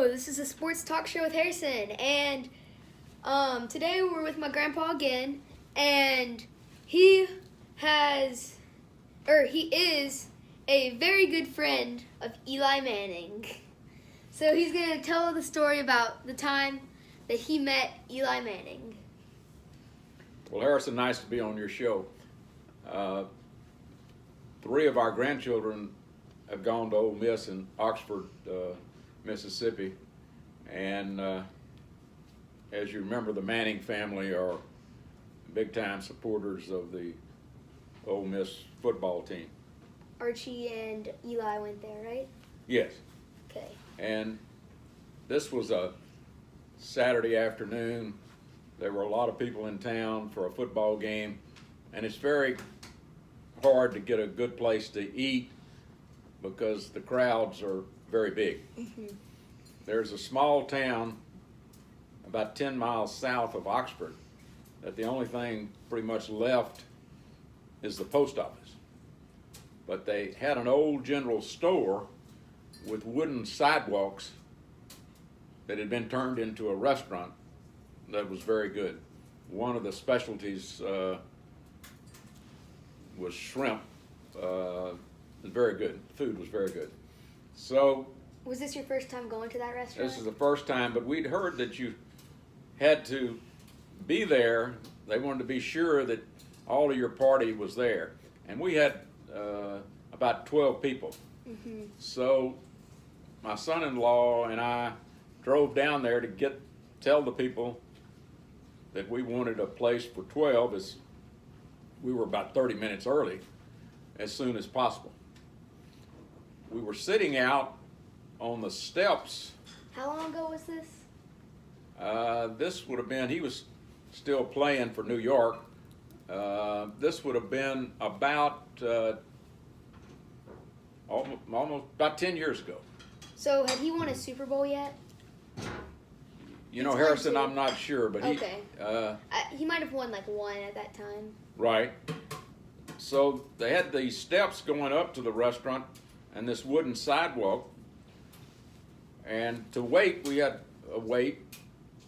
This is a sports talk show with Harrison, and today we're with my grandpa again, and he is a very good friend of Eli Manning. So he's going to tell the story about the time that he met Eli Manning. Well, Harrison, nice to be on your show. Three of our grandchildren have gone to Ole Miss in Oxford, Mississippi, and as you remember, the Manning family are big-time supporters of the Ole Miss football team. Archie and Eli went there, right? Yes. Okay. And this was a Saturday afternoon. There were a lot of people in town for a football game, and it's very hard to get a good place to eat because the crowds are very big. Mm-hmm. There's a small town about 10 miles south of Oxford that the only thing pretty much left is the post office. But they had an old general store with wooden sidewalks that had been turned into a restaurant that was very good. One of the specialties was shrimp. It was very good. The food was very good. So, was this your first time going to that restaurant? This is the first time, but we'd heard that you had to be there. They wanted to be sure that all of your party was there. And we had about 12 people. Mm-hmm. So my son-in-law and I drove down there to tell the people that we wanted a place for 12, as we were about 30 minutes early, as soon as possible. We were sitting out on the steps. How long ago was this? This would have been, he was still playing for New York. This would have been about almost about 10 years ago. So had he won a Super Bowl yet? You know, Harrison, I'm not sure, but okay. He might have won like one at that time. Right. So they had these steps going up to the restaurant and this wooden sidewalk. And to wait, we had a wait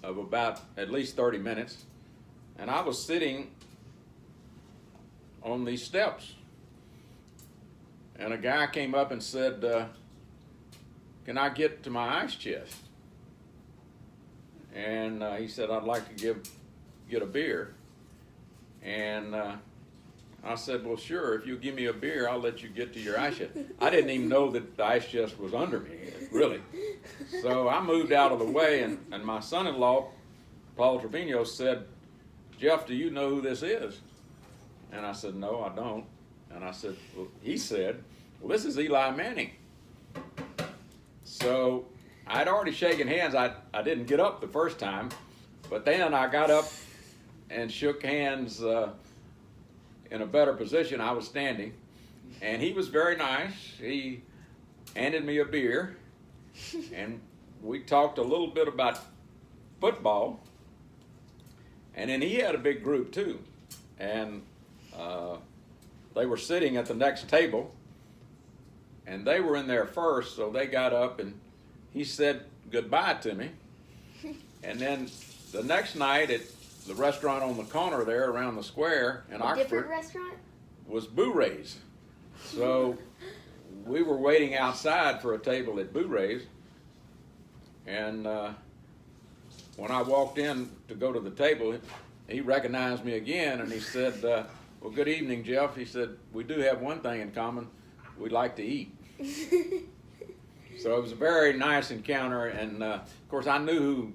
of about at least 30 minutes. And I was sitting on these steps. And a guy came up and said, can I get to my ice chest? And he said, I'd like to get a beer. And I said, well, sure, if you give me a beer, I'll let you get to your ice chest. I didn't even know that the ice chest was under me, really. So I moved out of the way, and my son-in-law, Paul Trevino, said, Jeff, do you know who this is? And I said, no, I don't. And I said, well, he said, well, this is Eli Manning. So I'd already shaken hands. I didn't get up the first time, but then I got up and shook hands in a better position. I was standing, and he was very nice. He handed me a beer, and we talked a little bit about football, and then he had a big group too, and they were sitting at the next table, and they were in there first, so they got up, and he said goodbye to me. And then the next night at the restaurant on the corner there around the square in Oxford, different restaurant? Was Boo-Ray's. So we were waiting outside for a table at Boo-Ray's, and when I walked in to go to the table, he recognized me again, and he said, well, good evening, Jeff. He said, we do have one thing in common. We like to eat. So it was a very nice encounter, and of course I knew who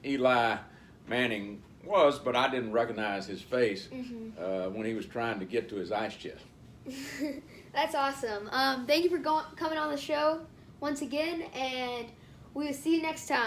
Eli Manning was, but I didn't recognize his face when he was trying to get to his ice chest. That's awesome. Thank you for coming on the show once again, and we will see you next time.